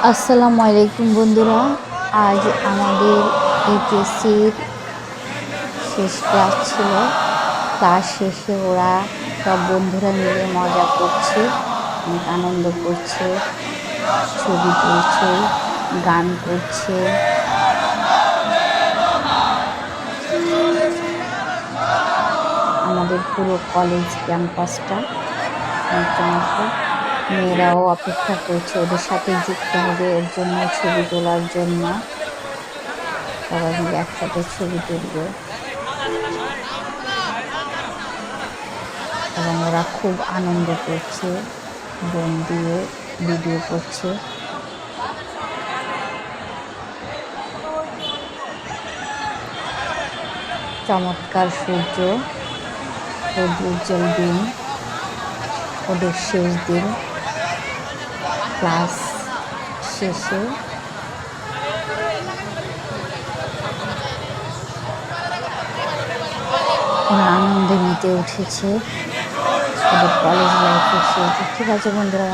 আসসালামু আলাইকুম বন্ধুরা। আজ আমাদের এইচএসসির শেষ ক্লাস ছিল। ক্লাস শেষে ওরা সব বন্ধুরা মিলে মজা করছে, অনেক আনন্দ করছে, ছবি তুলছে, গান করছে। আমাদের পুরো কলেজ ক্যাম্পাসটা চমৎকার। মেয়েরাও অপেক্ষা করছে, ওদের সাথে যুক্ত হবে এর জন্য, ছবি তোলার জন্য। সবাই মিলে একসাথে ছবি তুলবে এবং ওরা খুব আনন্দ করছে, বোন দিয়ে ভিডিও করছে। চমৎকার সূর্য, উজ্জ্বল দিন, ওদের শেষ দিন। ক্লাস শেষে ওরা আনন্দে মেতে উঠেছে, ওদের কলেজ লাইফে শেষ। ঠিক আছে বন্ধুরা।